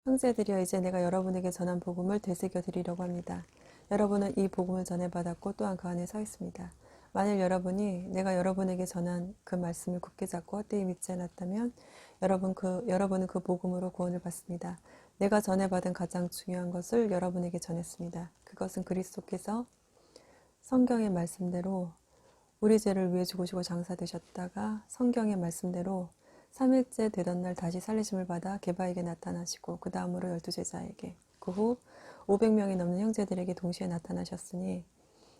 형제들이여, 이제 내가 여러분에게 전한 복음을 되새겨 드리려고 합니다. 여러분은 이 복음을 전해받았고 또한 그 안에 서 있습니다. 만일 여러분이 내가 여러분에게 전한 그 말씀을 굳게 잡고 헛되이 믿지 않았다면 여러분은 그 복음으로 구원을 받습니다. 내가 전해받은 가장 중요한 것을 여러분에게 전했습니다. 그것은 그리스도께서 성경의 말씀대로 우리 죄를 위해 죽으시고 장사되셨다가 성경의 말씀대로 3일째 되던 날 다시 살리심을 받아 게바에게 나타나시고 그 다음으로 12제자에게 그 후 500명이 넘는 형제들에게 동시에 나타나셨으니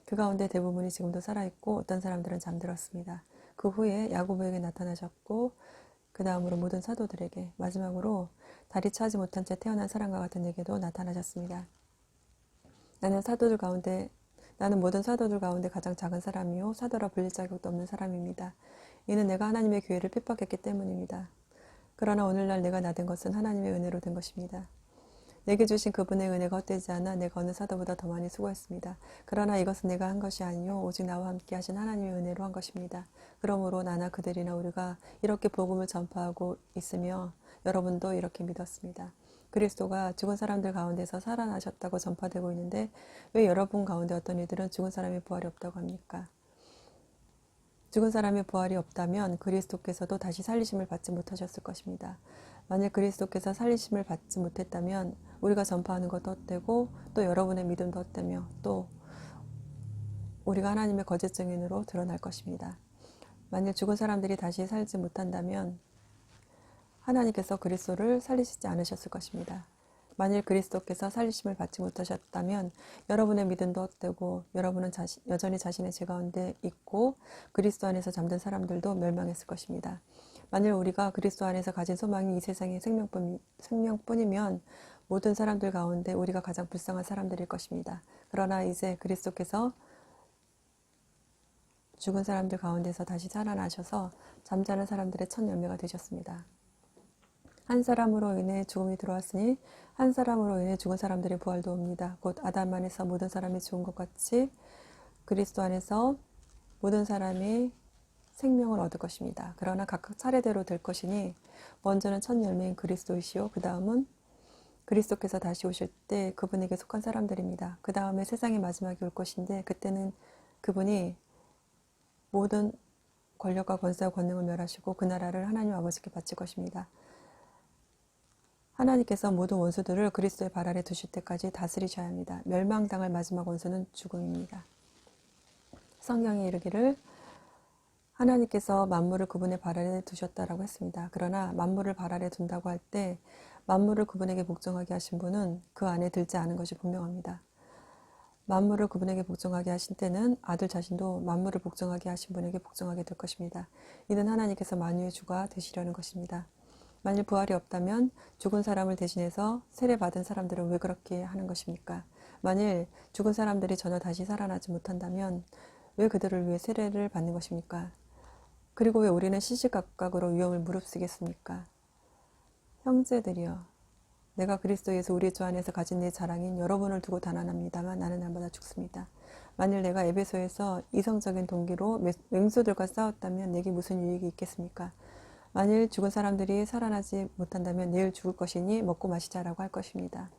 그 가운데 대부분이 지금도 살아있고 어떤 사람들은 잠들었습니다. 그 후에 야고보에게 나타나셨고 그 다음으로 모든 사도들에게 마지막으로 다리 차지 못한 채 태어난 사람과 같은 내게도 나타나셨습니다. 나는 모든 사도들 가운데 가장 작은 사람이요 사도라 불릴 자격도 없는 사람입니다. 이는 내가 하나님의 교회를 핍박했기 때문입니다. 그러나 오늘날 내가 나된 것은 하나님의 은혜로 된 것입니다. 내게 주신 그분의 은혜가 헛되지 않아 내가 어느 사도보다 더 많이 수고했습니다. 그러나 이것은 내가 한 것이 아니요 오직 나와 함께 하신 하나님의 은혜로 한 것입니다. 그러므로 나나 그들이나 우리가 이렇게 복음을 전파하고 있으며 여러분도 이렇게 믿었습니다. 그리스도가 죽은 사람들 가운데서 살아나셨다고 전파되고 있는데 왜 여러분 가운데 어떤 이들은 죽은 사람의 부활이 없다고 합니까? 죽은 사람의 부활이 없다면 그리스도께서도 다시 살리심을 받지 못하셨을 것입니다. 만일 그리스도께서 살리심을 받지 못했다면 우리가 전파하는 것도 헛되고 또 여러분의 믿음도 헛되며 또 우리가 하나님의 거짓 증인으로 드러날 것입니다. 만일 죽은 사람들이 다시 살지 못한다면 하나님께서 그리스도를 살리시지 않으셨을 것입니다. 만일 그리스도께서 살리심을 받지 못하셨다면 여러분의 믿음도 헛되고 여러분은 여전히 자신의 죄 가운데 있고 그리스도 안에서 잠든 사람들도 멸망했을 것입니다. 만일 우리가 그리스도 안에서 가진 소망이 이 세상의 생명뿐이면 모든 사람들 가운데 우리가 가장 불쌍한 사람들일 것입니다. 그러나 이제 그리스도께서 죽은 사람들 가운데서 다시 살아나셔서 잠자는 사람들의 첫 열매가 되셨습니다. 한 사람으로 인해 죽음이 들어왔으니 한 사람으로 인해 죽은 사람들의 부활도 옵니다. 곧 아담 안에서 모든 사람이 죽은 것 같이 그리스도 안에서 모든 사람이 생명을 얻을 것입니다. 그러나 각각 차례대로 될 것이니 먼저는 첫 열매인 그리스도이시요 그 다음은 그리스도께서 다시 오실 때 그분에게 속한 사람들입니다. 그 다음에 세상의 마지막이 올 것인데 그때는 그분이 모든 권력과 권세와 권능을 멸하시고 그 나라를 하나님 아버지께 바칠 것입니다. 하나님께서 모든 원수들을 그리스도의 발 아래 두실 때까지 다스리셔야 합니다. 멸망당할 마지막 원수는 죽음입니다. 성경에 이르기를 하나님께서 만물을 그분의 발 아래 두셨다라고 했습니다. 그러나 만물을 발 아래 둔다고 할 때 만물을 그분에게 복종하게 하신 분은 그 안에 들지 않은 것이 분명합니다. 만물을 그분에게 복종하게 하신 때는 아들 자신도 만물을 복종하게 하신 분에게 복종하게 될 것입니다. 이는 하나님께서 만유의 주가 되시려는 것입니다. 만일 부활이 없다면 죽은 사람을 대신해서 세례받은 사람들은 왜 그렇게 하는 것입니까? 만일 죽은 사람들이 전혀 다시 살아나지 못한다면 왜 그들을 위해 세례를 받는 것입니까? 그리고 왜 우리는 시시각각으로 위험을 무릅쓰겠습니까? 형제들이여, 내가 그리스도 예수 우리 주 안에서 가진 내 자랑인 여러분을 두고 단언합니다만 나는 날마다 죽습니다. 만일 내가 에베소에서 이성적인 동기로 맹수들과 싸웠다면 내게 무슨 유익이 있겠습니까? 만일 죽은 사람들이 살아나지 못한다면 내일 죽을 것이니 먹고 마시자라고 할 것입니다.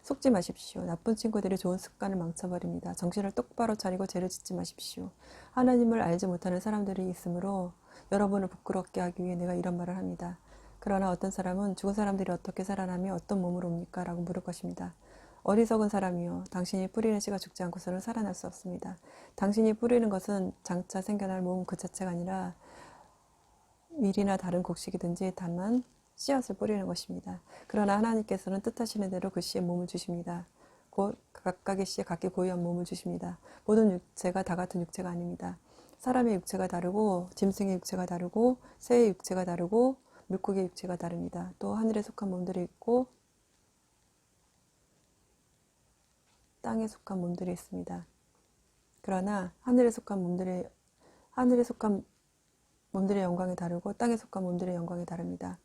속지 마십시오. 나쁜 친구들이 좋은 습관을 망쳐버립니다. 정신을 똑바로 차리고 죄를 짓지 마십시오. 하나님을 알지 못하는 사람들이 있으므로 여러분을 부끄럽게 하기 위해 내가 이런 말을 합니다. 그러나 어떤 사람은 죽은 사람들이 어떻게 살아나며 어떤 몸으로 옵니까? 라고 물을 것입니다. 어리석은 사람이요, 당신이 뿌리는 씨가 죽지 않고서는 살아날 수 없습니다. 당신이 뿌리는 것은 장차 생겨날 몸 그 자체가 아니라 밀이나 다른 곡식이든지 다만 씨앗을 뿌리는 것입니다. 그러나 하나님께서는 뜻하시는 대로 그 씨에 몸을 주십니다. 곧 각각의 씨에 각기 고유한 몸을 주십니다. 모든 육체가 다 같은 육체가 아닙니다. 사람의 육체가 다르고 짐승의 육체가 다르고 새의 육체가 다르고 물고기의 육체가 다릅니다. 또 하늘에 속한 몸들이 있고 땅에 속한 몸들이 있습니다. 그러나 하늘에 속한 몸들의 영광이 다르고 땅에 속한 몸들의 영광이 다릅니다.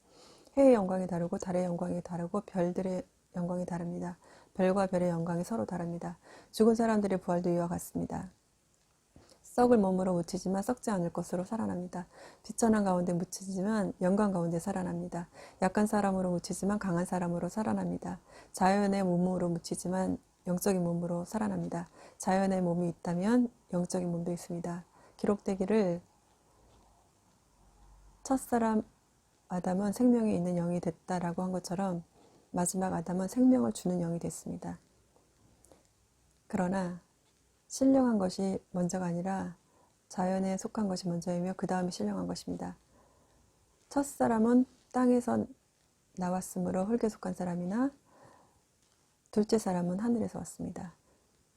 해의 영광이 다르고 달의 영광이 다르고 별들의 영광이 다릅니다. 별과 별의 영광이 서로 다릅니다. 죽은 사람들의 부활도 이와 같습니다. 썩을 몸으로 묻히지만 썩지 않을 것으로 살아납니다. 비천한 가운데 묻히지만 영광 가운데 살아납니다. 약한 사람으로 묻히지만 강한 사람으로 살아납니다. 자연의 몸으로 묻히지만 영적인 몸으로 살아납니다. 자연의 몸이 있다면 영적인 몸도 있습니다. 기록되기를 첫사람 아담은 생명이 있는 영이 됐다라고 한 것처럼 마지막 아담은 생명을 주는 영이 됐습니다. 그러나 신령한 것이 먼저가 아니라 자연에 속한 것이 먼저이며 그 다음에 신령한 것입니다. 첫사람은 땅에서 나왔으므로 흙에 속한 사람이나 둘째 사람은 하늘에서 왔습니다.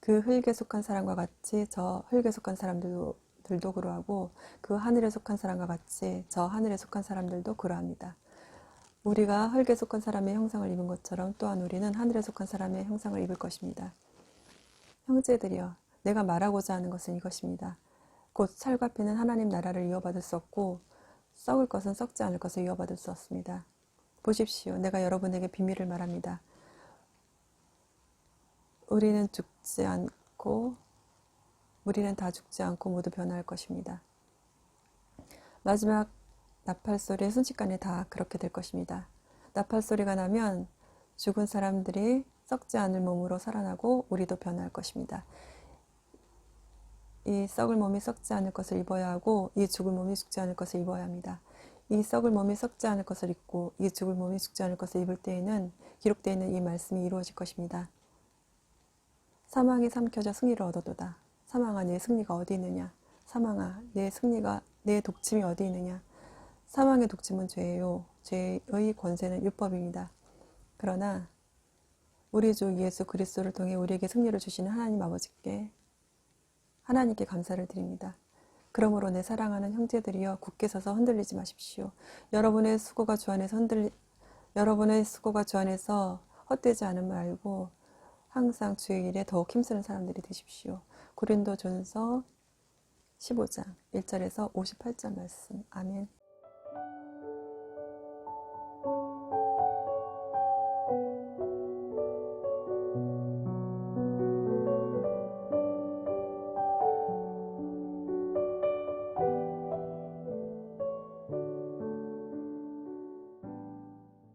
그 흙에 속한 사람과 같이 저 흙에 속한 사람들도 그러하고 그 하늘에 속한 사람과 같이 저 하늘에 속한 사람들도 그러합니다. 우리가 흙에 속한 사람의 형상을 입은 것처럼 또한 우리는 하늘에 속한 사람의 형상을 입을 것입니다. 형제들이여, 내가 말하고자 하는 것은 이것입니다. 곧 살과 피는 하나님 나라를 이어받을 수 없고 썩을 것은 썩지 않을 것을 이어받을 수 없습니다. 보십시오. 내가 여러분에게 비밀을 말합니다. 우리는 다 죽지 않고 모두 변화할 것입니다. 마지막 나팔소리 순식간에 다 그렇게 될 것입니다. 나팔소리가 나면 죽은 사람들이 썩지 않을 몸으로 살아나고 우리도 변화할 것입니다. 이 썩을 몸이 썩지 않을 것을 입어야 하고 이 죽을 몸이 죽지 않을 것을 입어야 합니다. 이 썩을 몸이 썩지 않을 것을 입고 이 죽을 몸이 죽지 않을 것을 입을 때에는 기록되어 있는 이 말씀이 이루어질 것입니다. 사망이 삼켜져 승리를 얻어도다. 사망아, 내 승리가 어디 있느냐? 사망아, 내 독침이 어디 있느냐? 사망의 독침은 죄예요. 죄의 권세는 율법입니다. 그러나 우리 주 예수 그리스도를 통해 우리에게 승리를 주시는 하나님께 감사를 드립니다. 그러므로 내 사랑하는 형제들이여 굳게 서서 흔들리지 마십시오. 여러분의 수고가 주 안에서 헛되지 않음을 알고 항상 주의 일에 더욱 힘쓰는 사람들이 되십시오. 고린도전서 15장 1절에서 58절 말씀. 아멘.